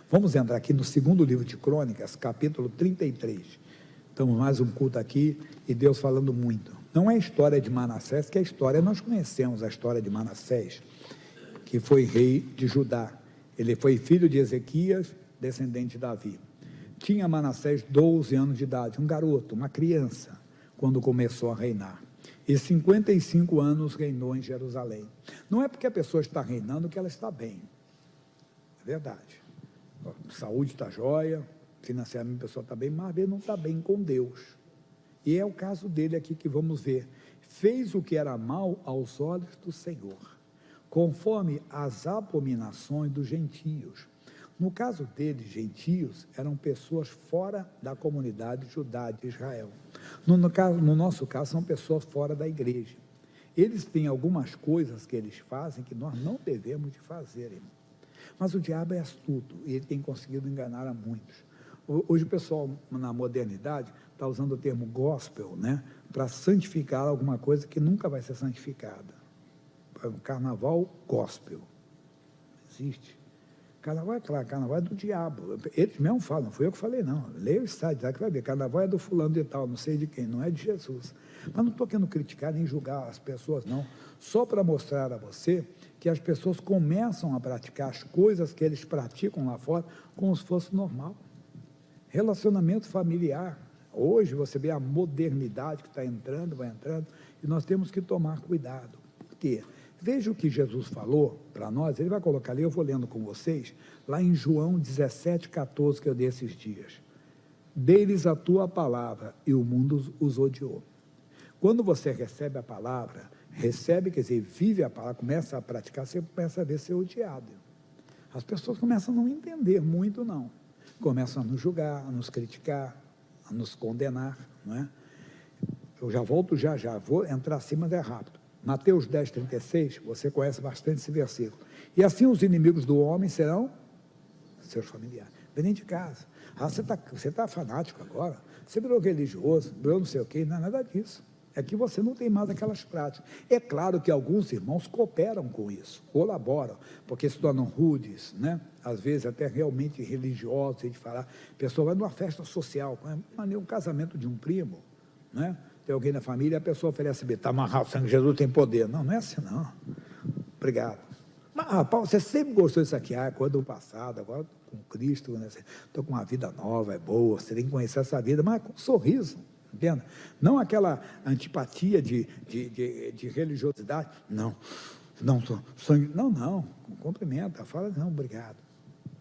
Vamos entrar aqui no segundo livro de Crônicas, capítulo 33. Estamos mais um culto aqui e Deus falando muito. Não é a história de Manassés, que a história, nós conhecemos a história de Manassés, que foi rei de Judá. Ele foi filho de Ezequias, descendente de Davi. Tinha Manassés 12 anos de idade, um garoto, uma criança, quando começou a reinar. E 55 anos reinou em Jerusalém. Não é porque a pessoa está reinando que ela está bem. É verdade. Saúde está jóia, financeiramente a pessoa está bem, mas não está bem com Deus. E é o caso dele aqui que vamos ver. Fez o que era mal aos olhos do Senhor, conforme as abominações dos gentios. No caso dele, gentios eram pessoas fora da comunidade judaica de Israel. No nosso caso, são pessoas fora da igreja. Eles têm algumas coisas que eles fazem que nós não devemos de fazer, irmão. Mas o diabo é astuto e ele tem conseguido enganar a muitos. Hoje o pessoal, na modernidade, está usando o termo gospel, né, para santificar alguma coisa que nunca vai ser santificada. O carnaval gospel. Existe. Carnaval é claro, carnaval é do diabo. Eles mesmo falam, não fui eu que falei, não. Leia o site, lá que vai ver. Carnaval é do fulano de tal, não sei de quem, não é de Jesus. Mas não estou querendo criticar nem julgar as pessoas, não. Só para mostrar a você que as pessoas começam a praticar as coisas que eles praticam lá fora como se fosse normal. Relacionamento familiar. Hoje você vê a modernidade que está entrando, vai entrando, e nós temos que tomar cuidado. Por quê? Veja o que Jesus falou para nós, ele vai colocar ali, eu vou lendo com vocês, lá em João 17,14, que eu dei esses dias. Deles a tua palavra, e o mundo os odiou. Quando você recebe a palavra, recebe, quer dizer, vive a palavra, começa a praticar, você começa a ver ser odiado. As pessoas começam a não entender muito, não. Começam a nos julgar, a nos criticar, a nos condenar, não é? Eu já volto já, vou entrar assim, mas é rápido. Mateus 10,36, você conhece bastante esse versículo. E assim os inimigos do homem serão seus familiares. Vem dentro de casa. Ah, você tá fanático agora? Você virou religioso, virou não sei o quê, não é nada disso. É que você não tem mais aquelas práticas. É claro que alguns irmãos cooperam com isso, colaboram, porque se tornam rudes, né? Às vezes até realmente religiosos, a gente falar, a pessoa vai numa festa social, um casamento de um primo, né? Tem alguém na família, a pessoa oferece, está amarrado, o sangue de Jesus tem poder. Não, não é assim, não. Obrigado. Mas, rapaz, você sempre gostou disso aqui, coisa do passado, agora com Cristo, né? Estou com uma vida nova, é boa, você tem que conhecer essa vida, mas com um sorriso, entende? Não aquela antipatia de religiosidade, não, sangue, não, cumprimenta, fala, não, obrigado,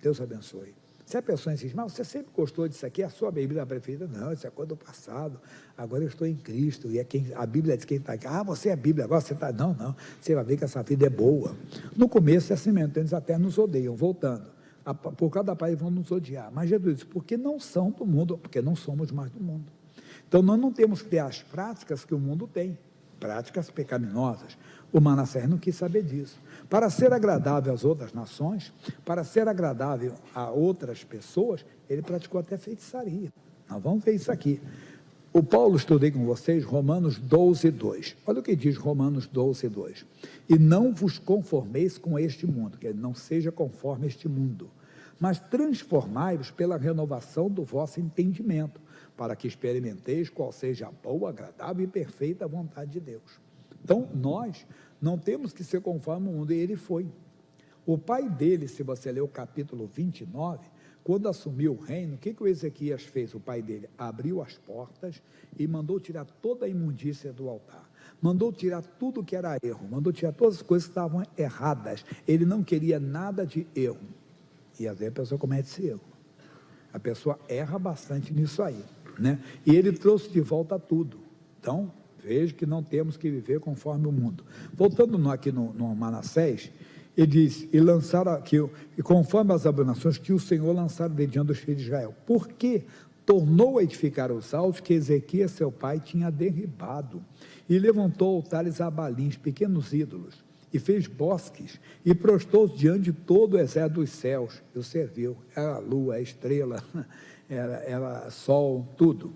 Deus abençoe. Se a pessoa insiste, mas você sempre gostou disso aqui, a sua Bíblia preferida? Não, isso é coisa do passado, agora eu estou em Cristo, e a Bíblia diz quem está aqui, você é a Bíblia, agora você está, não, você vai ver que essa vida é boa. No começo é assim mesmo, então eles até nos odeiam, voltando, por causa da paz eles vão nos odiar, mas Jesus disse, porque não são do mundo, porque não somos mais do mundo. Então nós não temos que ter as práticas que o mundo tem, práticas pecaminosas. O Manassés não quis saber disso. Para ser agradável às outras nações, para ser agradável a outras pessoas, ele praticou até feitiçaria. Nós vamos ver isso aqui. O Paulo, estudei com vocês, Romanos 12:2. Olha o que diz Romanos 12:2. E não vos conformeis com este mundo, que não seja conforme este mundo, mas transformai-vos pela renovação do vosso entendimento, para que experimenteis qual seja a boa, agradável e perfeita vontade de Deus. Então, nós não temos que ser conforme o mundo, e ele foi. O pai dele, se você ler o capítulo 29, quando assumiu o reino, o que o Ezequias fez? O pai dele abriu as portas e mandou tirar toda a imundícia do altar. Mandou tirar tudo que era erro, mandou tirar todas as coisas que estavam erradas. Ele não queria nada de erro. E às vezes a pessoa comete esse erro. A pessoa erra bastante nisso aí, né? E ele trouxe de volta tudo. Então, veja que não temos que viver conforme o mundo. Voltando aqui no Manassés, ele diz, e lançaram aqui, e conforme as abominações que o Senhor lançaram de diante dos filhos de Israel. Porque tornou a edificar os altos que Ezequias, seu pai, tinha derribado, e levantou altares a Balins, pequenos ídolos, e fez bosques, e prostrou-se diante de todo o exército dos céus, e o serviu. Era a lua, a estrela, era sol, tudo.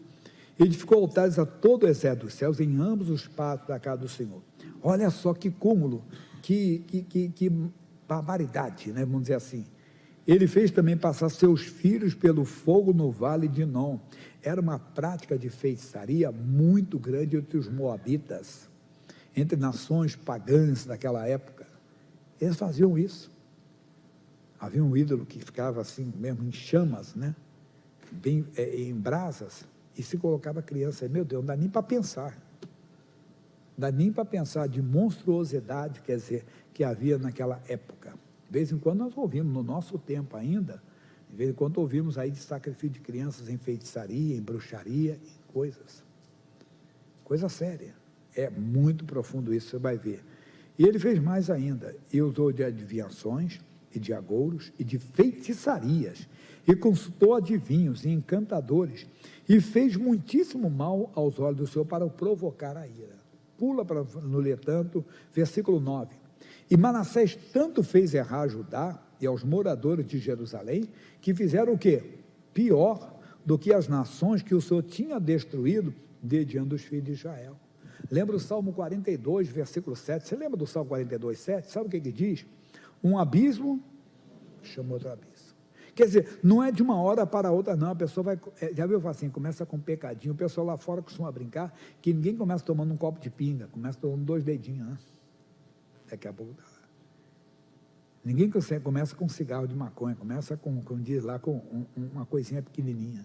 Edificou altares a todo o exército dos céus, em ambos os pátios da casa do Senhor. Olha só que cúmulo, que barbaridade, né? Vamos dizer assim. Ele fez também passar seus filhos pelo fogo no vale de Nom. Era uma prática de feitiçaria muito grande entre os moabitas, entre nações pagãs daquela época. Eles faziam isso. Havia um ídolo que ficava assim, mesmo em chamas, né? Bem, em brasas, e se colocava criança. Meu Deus, não dá nem para pensar. Não dá nem para pensar de monstruosidade, quer dizer, que havia naquela época. De vez em quando nós ouvimos, no nosso tempo ainda, de vez em quando ouvimos aí de sacrifício de crianças em feitiçaria, em bruxaria, em coisas. Coisa séria. É muito profundo isso, você vai ver. E ele fez mais ainda, e usou de adivinhações, e de agouros, e de feitiçarias, e consultou adivinhos e encantadores, e fez muitíssimo mal aos olhos do Senhor para o provocar a ira. Pula para no tanto, versículo 9. E Manassés tanto fez errar a Judá e aos moradores de Jerusalém, que fizeram o quê? Pior do que as nações que o Senhor tinha destruído de diante dos filhos de Israel. Lembra o Salmo 42, versículo 7? Você lembra do Salmo 42, 7? Sabe o que diz? Um abismo chama outro abismo. Quer dizer, não é de uma hora para outra, não. A pessoa vai, já viu assim, começa com um pecadinho. O pessoal lá fora costuma brincar que ninguém começa tomando um copo de pinga, começa tomando 2 dedinhos, né? Daqui a pouco está lá. Ninguém começa com cigarro de maconha, começa com diz lá, com uma coisinha pequenininha.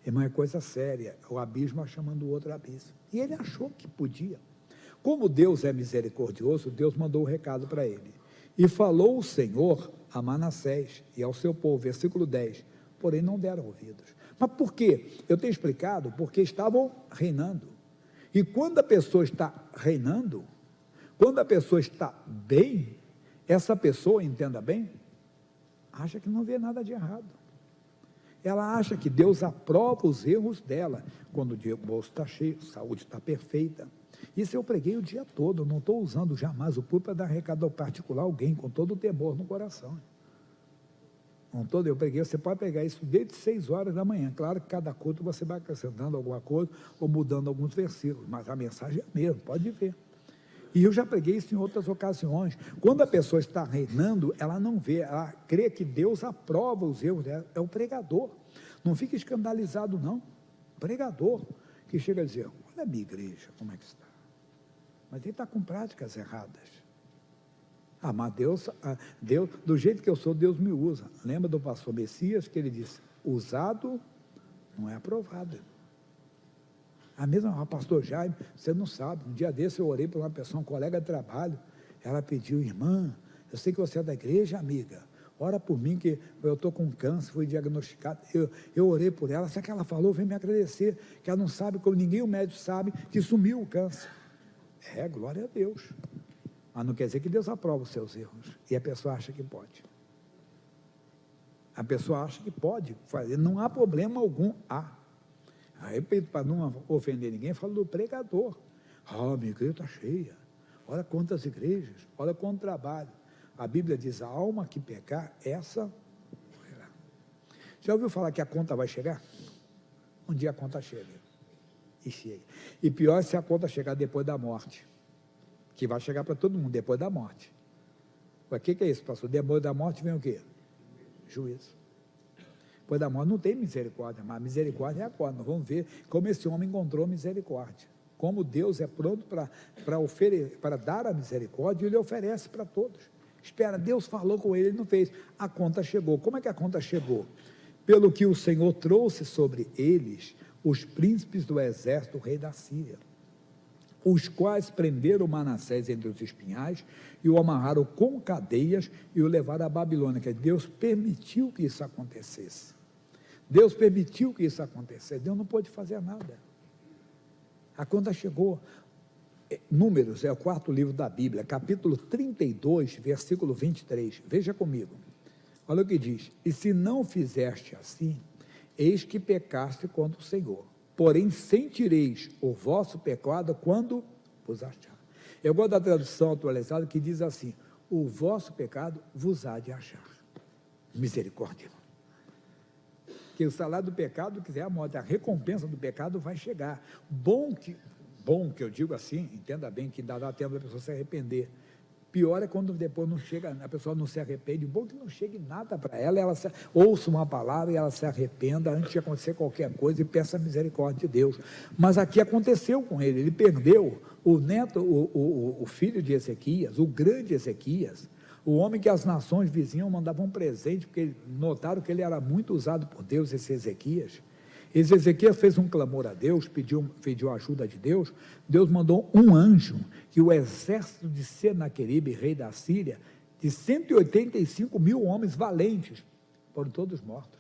Irmão, é coisa séria. O abismo chamando o outro abismo. E ele achou que podia. Como Deus é misericordioso, Deus mandou o recado para ele. E falou o Senhor a Manassés e ao seu povo, versículo 10, porém não deram ouvidos. Mas por quê? Eu tenho explicado, porque estavam reinando. E quando a pessoa está reinando, quando a pessoa está bem, essa pessoa, entenda bem, acha que não vê nada de errado. Ela acha que Deus aprova os erros dela, quando o bolso está cheio, a saúde está perfeita. Isso eu preguei o dia todo, eu não estou usando jamais o púlpito para dar recado ao particular a alguém, com todo o temor no coração. Eu preguei, você pode pegar isso desde 6 horas da manhã, claro que cada culto você vai acrescentando alguma coisa, ou mudando alguns versículos, mas a mensagem é a mesma, pode ver. E eu já preguei isso em outras ocasiões. Quando a pessoa está reinando, ela não vê, ela crê que Deus aprova os erros dela, é o pregador. Não fica escandalizado, não. O pregador que chega a dizer, olha a minha igreja, como é que está. Mas ele está com práticas erradas. Mas Deus, do jeito que eu sou, Deus me usa. Lembra do pastor Messias, que ele disse, usado não é aprovado. A mesma, pastor Jaime, você não sabe, um dia desse eu orei por uma pessoa, um colega de trabalho, ela pediu, irmã, eu sei que você é da igreja, amiga, ora por mim, que eu estou com câncer, fui diagnosticado, eu orei por ela, só que ela falou, vem me agradecer, que ela não sabe, como ninguém, o médico sabe, que sumiu o câncer. Glória a Deus. Mas não quer dizer que Deus aprova os seus erros, e a pessoa acha que pode. A pessoa acha que pode fazer, não há problema algum, Aí, para não ofender ninguém, fala do pregador. Minha igreja está cheia. Olha quantas igrejas, olha quanto trabalho. A Bíblia diz, a alma que pecar, essa morrerá. Já ouviu falar que a conta vai chegar? Um dia a conta chega. E chega. E pior é se a conta chegar depois da morte. Que vai chegar para todo mundo, depois da morte. O que é isso, pastor? Depois da morte vem o quê? Juízo. Depois da morte não tem misericórdia, mas a misericórdia é agora. Nós vamos ver como esse homem encontrou misericórdia. Como Deus é pronto para dar a misericórdia, e Ele oferece para todos. Espera, Deus falou com ele, Ele não fez. A conta chegou. Como é que a conta chegou? Pelo que o Senhor trouxe sobre eles os príncipes do exército, o rei da Síria, os quais prenderam Manassés entre os espinhais e o amarraram com cadeias e o levaram à Babilônia. Que Deus permitiu que isso acontecesse. Deus permitiu que isso acontecesse. Deus não pôde fazer nada. A conta chegou. Números é o 4º livro da Bíblia, capítulo 32, versículo 23. Veja comigo. Olha o que diz. E se não fizeste assim, eis que pecaste contra o Senhor. Porém sentireis o vosso pecado quando vos achar. Eu gosto da tradução atualizada que diz assim, o vosso pecado vos há de achar. Misericórdia. Que o salário do pecado, quiser a morte, a recompensa do pecado vai chegar. Bom que eu digo assim, entenda bem, que dará tempo da pessoa se arrepender. Pior é quando depois não chega, a pessoa não se arrepende. Bom que não chegue nada para ela, ouça uma palavra e ela se arrependa antes de acontecer qualquer coisa e peça a misericórdia de Deus. Mas aqui aconteceu com ele perdeu o neto, o filho de Ezequias, o grande Ezequias, o homem que as nações vizinhas mandavam presente, porque notaram que ele era muito usado por Deus, esse Ezequias. Esse Ezequias fez um clamor a Deus, pediu a ajuda de Deus. Deus mandou um anjo, que o exército de Senaqueribe, rei da Síria, de 185 mil homens valentes, foram todos mortos.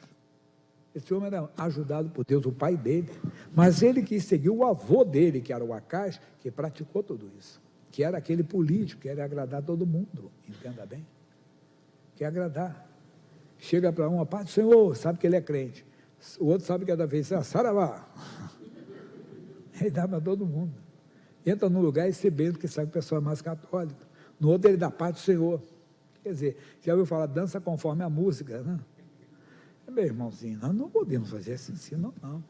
Esse homem era ajudado por Deus, o pai dele, mas ele que seguiu o avô dele, que era o Acaz, que praticou tudo isso, que era aquele político, que queria agradar todo mundo, entenda bem, quer agradar, chega para um, a paz do Senhor, sabe que ele é crente, o outro sabe que é da vez, saravá, ele dá para todo mundo, entra num lugar e se beija, porque sabe que a pessoa é mais católica, no outro ele dá paz do Senhor, quer dizer, já ouviu falar, dança conforme a música, né? Meu irmãozinho, nós não podemos fazer esse ensino, não.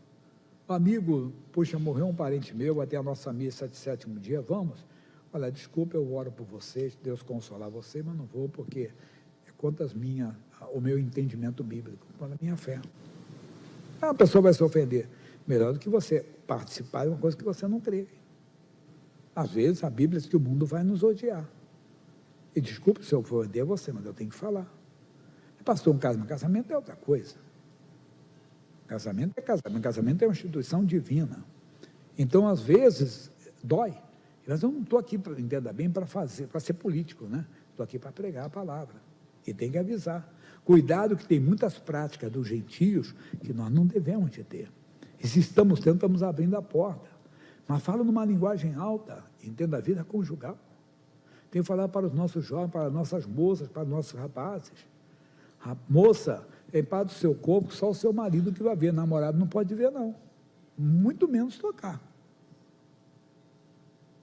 O amigo, puxa, morreu um parente meu, vai ter a nossa missa de 7º dia, vamos? Olha, desculpa, eu oro por vocês, Deus consolar vocês, mas não vou, porque é contra o meu entendimento bíblico, contra a minha fé. A pessoa vai se ofender. Melhor do que você participar de uma coisa que você não crê. Às vezes, a Bíblia diz que o mundo vai nos odiar. E desculpe se eu for ofender você, mas eu tenho que falar. Pastor, casamento é outra coisa. Casamento é casamento. Casamento é uma instituição divina. Então, às vezes, dói. Mas eu não estou aqui, entenda bem, para ser político, né? Estou aqui para pregar a palavra. E tem que avisar. Cuidado que tem muitas práticas dos gentios que nós não devemos de ter. E se estamos tendo, estamos abrindo a porta. Mas fala numa linguagem alta, entenda a vida conjugal. Tem que falar para os nossos jovens, para as nossas moças, para os nossos rapazes. A moça, em paz do seu corpo, só o seu marido que vai ver, namorado não pode ver, não. Muito menos tocar.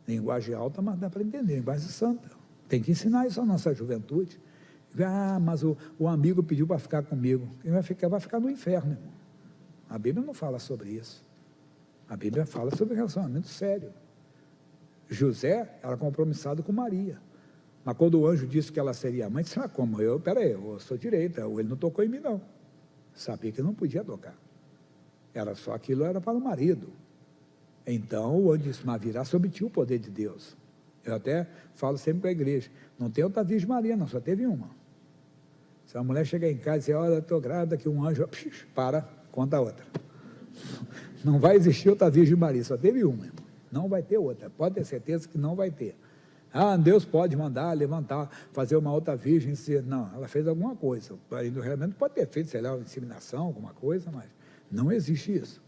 Linguagem alta, mas dá para entender, linguagem santa. Tem que ensinar isso à nossa juventude. Ah, mas o amigo pediu para ficar comigo. Quem vai ficar no inferno, irmão. A Bíblia não fala sobre isso. A Bíblia fala sobre relacionamento sério. José era compromissado com Maria. Mas quando o anjo disse que ela seria mãe, disse, como? Peraí, eu sou direita, ele não tocou em mim, não. Sabia que não podia tocar. Era só aquilo, era para o marido. Então, o anjo disse, mas virá sobre ti o poder de Deus. Eu até falo sempre com a igreja, não tem outra Virgem Maria, não, só teve uma. Se a mulher chegar em casa e dizer, olha, estou grávida, que um anjo, para, conta a outra. Não vai existir outra Virgem Maria, só teve uma, irmão. Não vai ter outra, pode ter certeza que não vai ter. Ah, Deus pode mandar, levantar, fazer uma outra virgem. Não, ela fez alguma coisa. No realmente pode ter feito, sei lá, uma inseminação, alguma coisa, mas não existe isso.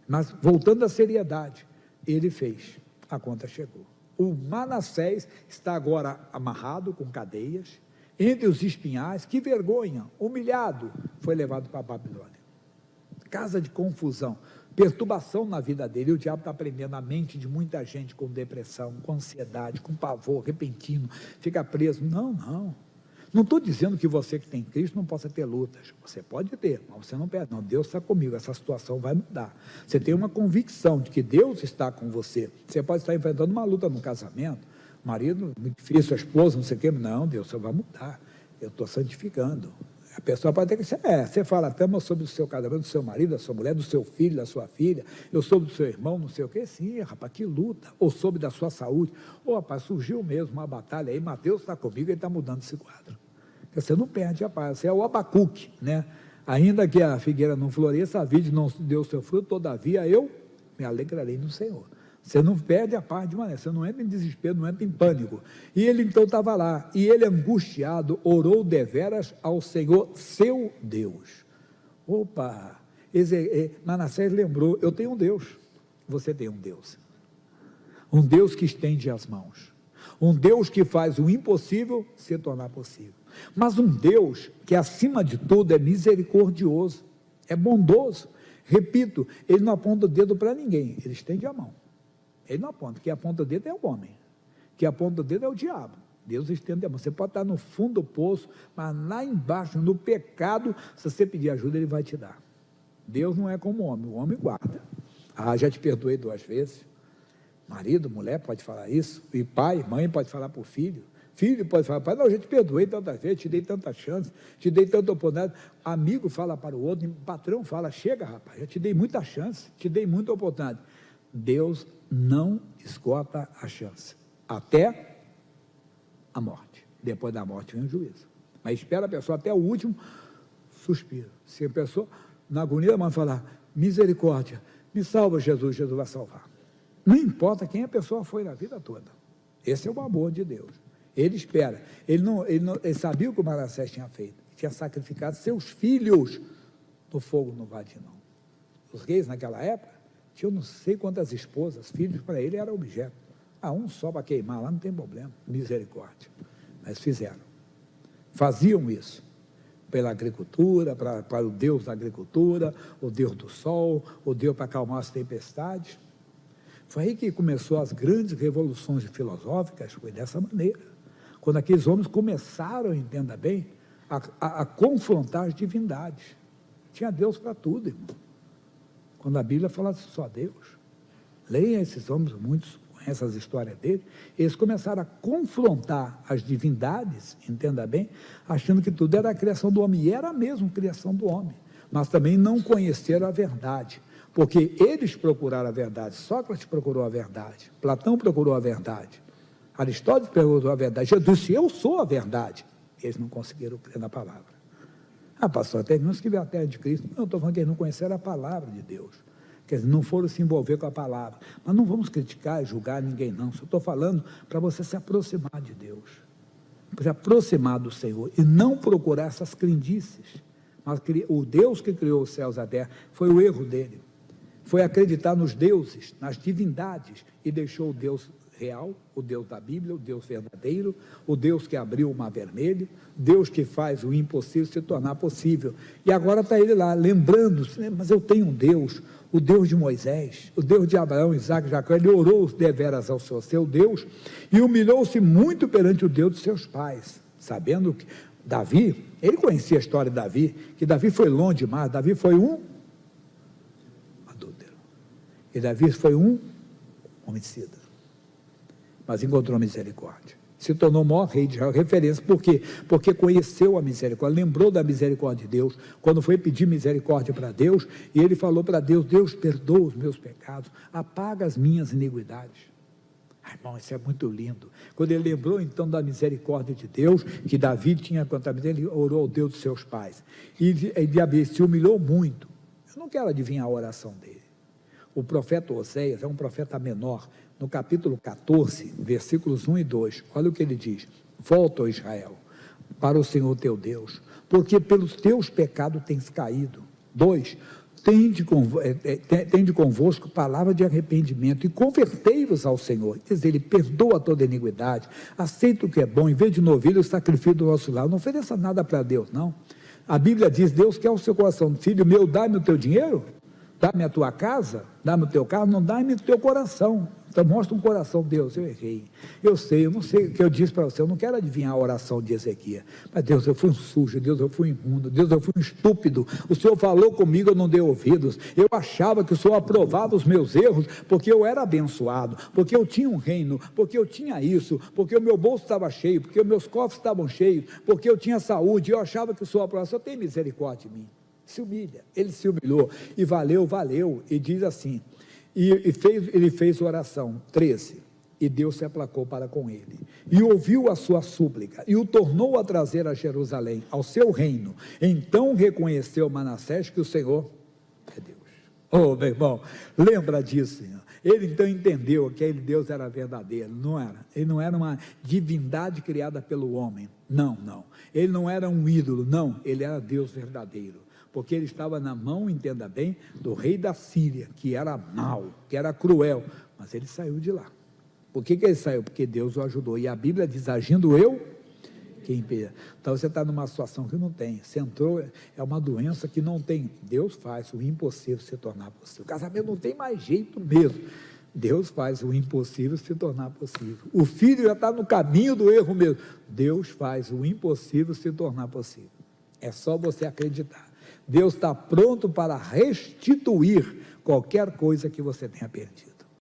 Mas, voltando à seriedade, ele fez, a conta chegou. O Manassés está agora amarrado com cadeias, entre os espinhais, que vergonha, humilhado, foi levado para a Babilônia. Casa de confusão, perturbação na vida dele, e o diabo está prendendo a mente de muita gente com depressão, com ansiedade, com pavor repentino, fica preso. Não estou dizendo que você que tem Cristo não possa ter lutas, você pode ter, mas você não perde, não, Deus está comigo, essa situação vai mudar, você tem uma convicção de que Deus está com você, você pode estar enfrentando uma luta no casamento, marido, muito difícil, a esposa, não sei o que, não, Deus só vai mudar, eu estou santificando. A pessoa pode ter que ser, você fala até sobre o seu casamento, do seu marido, da sua mulher, do seu filho, da sua filha, eu soube do seu irmão, não sei o quê, sim, rapaz, que luta, ou soube da sua saúde, rapaz, surgiu mesmo uma batalha aí, mas Deus está comigo, ele está mudando esse quadro. Você não perde a paz, você é o Abacuque, né? Ainda que a figueira não floresça, a vide não deu seu fruto, todavia eu me alegrarei no Senhor. Você não perde a paz de maneira, você não entra em desespero, não entra em pânico. E ele então estava lá, e ele angustiado, orou deveras ao Senhor, seu Deus. Opa, Manassés lembrou, eu tenho um Deus, você tem um Deus que estende as mãos, um Deus que faz o impossível se tornar possível, mas um Deus que acima de tudo é misericordioso, é bondoso. Repito, ele não aponta o dedo para ninguém, ele estende a mão. Ele não aponta, quem aponta o dedo é o homem, quem aponta o dedo é o diabo. Deus estende a mão, você pode estar no fundo do poço, mas lá embaixo, no pecado, se você pedir ajuda, ele vai te dar. Deus não é como o homem guarda. Já te perdoei 2 vezes, marido, mulher pode falar isso, e pai, mãe pode falar para o filho, Filho pode falar, pai, não, eu já te perdoei tantas vezes, te dei tanta chance, te dei tanta oportunidade. Amigo fala para o outro, patrão fala, chega rapaz, eu te dei muita chance, te dei muita oportunidade. Deus não esgota a chance, até a morte. Depois da morte vem o juízo. Mas espera a pessoa até o último suspiro. Se a pessoa, na agonia da mãe, falar, misericórdia, me salva Jesus, Jesus vai salvar. Não importa quem a pessoa foi na vida toda. Esse é o amor de Deus. Ele espera. Ele sabia o que o Manassés tinha feito. Tinha sacrificado seus filhos no fogo no Vadimão. Os reis naquela época tinham não sei quantas esposas, filhos para ele era objeto. Um só para queimar lá não tem problema. Misericórdia. Mas fizeram. Faziam isso. Pela agricultura, para o Deus da agricultura, o Deus do sol, o Deus para acalmar as tempestades. Foi aí que começou as grandes revoluções filosóficas, foi dessa maneira. Quando aqueles homens começaram, entenda bem, a confrontar as divindades. Tinha Deus para tudo, irmão. Quando a Bíblia fala só Deus. Leia esses homens, muitos conhecem as histórias deles, eles começaram a confrontar as divindades, entenda bem, achando que tudo era a criação do homem, e era mesmo a criação do homem, mas também não conheceram a verdade, porque eles procuraram a verdade, Sócrates procurou a verdade, Platão procurou a verdade, Aristóteles procurou a verdade, Jesus disse, eu sou a verdade, eles não conseguiram crer na palavra. Pastor, até uns que veio a terra de Cristo, não, estou falando que eles não conheceram a palavra de Deus, quer dizer, não foram se envolver com a palavra, mas não vamos criticar e julgar ninguém não, só estou falando para você se aproximar de Deus, se aproximar do Senhor, e não procurar essas crendices, mas o Deus que criou os céus e a terra, foi o erro dele, foi acreditar nos deuses, nas divindades, e deixou o Deus real, o Deus da Bíblia, o Deus verdadeiro, o Deus que abriu o mar vermelho, Deus que faz o impossível se tornar possível, e agora está ele lá, lembrando-se, mas eu tenho um Deus, o Deus de Moisés, o Deus de Abraão, Isaac e Jacó, ele orou deveras ao seu Deus, e humilhou-se muito perante o Deus de seus pais, sabendo que Davi, ele conhecia a história de Davi, que Davi foi longe demais, Davi foi um adúltero, e Davi foi um homicida, mas encontrou misericórdia, se tornou o maior rei de Israel, referência, por quê? Porque conheceu a misericórdia, lembrou da misericórdia de Deus, quando foi pedir misericórdia para Deus, e ele falou para Deus, Deus perdoa os meus pecados, apaga as minhas iniquidades. Irmão, isso é muito lindo, quando ele lembrou então da misericórdia de Deus, que Davi tinha contra ele, orou ao Deus dos seus pais, e Davi se humilhou muito. Eu não quero adivinhar a oração dele. O profeta Oséias é um profeta menor, no capítulo 14, versículos 1 e 2, olha o que ele diz, volta, ó Israel, para o Senhor teu Deus, porque pelos teus pecados tens caído. 2, tende convosco palavra de arrependimento, e convertei-vos ao Senhor, quer dizer, ele perdoa toda iniquidade, aceita o que é bom, em vez de novilho, o sacrifício do nosso lar, não ofereça nada para Deus, não. A Bíblia diz, Deus quer o seu coração, filho meu, dá-me o teu dinheiro, dá-me a tua casa, dá-me o teu carro, não dá-me o teu coração. Então mostra um coração, Deus, eu errei, eu sei, eu não sei o que eu disse para você, eu não quero adivinhar a oração de Ezequias, mas Deus, eu fui um sujo, Deus, eu fui imundo, Deus, eu fui um estúpido, o Senhor falou comigo, eu não dei ouvidos, eu achava que o Senhor aprovava os meus erros, porque eu era abençoado, porque eu tinha um reino, porque eu tinha isso, porque o meu bolso estava cheio, porque os meus cofres estavam cheios, porque eu tinha saúde, eu achava que o Senhor aprovava, o Senhor tem misericórdia de mim. Se humilha, ele se humilhou, e valeu, e diz assim, ele fez oração, 13, e Deus se aplacou para com ele, e ouviu a sua súplica, e o tornou a trazer a Jerusalém, ao seu reino. Então reconheceu Manassés que o Senhor é Deus. Oh, meu irmão, lembra disso, Senhor. Ele então entendeu que aquele Deus era verdadeiro, não era, ele não era uma divindade criada pelo homem, não, ele não era um ídolo, não, ele era Deus verdadeiro, porque ele estava na mão, entenda bem, do rei da Síria, que era mau, que era cruel, mas ele saiu de lá. Por que ele saiu? Porque Deus o ajudou, e a Bíblia diz, agindo eu, quem impede. Então você está numa situação que não tem, você entrou, é uma doença que não tem, Deus faz o impossível se tornar possível, o casamento não tem mais jeito mesmo, Deus faz o impossível se tornar possível, o filho já está no caminho do erro mesmo, Deus faz o impossível se tornar possível, é só você acreditar. Deus está pronto para restituir qualquer coisa que você tenha perdido.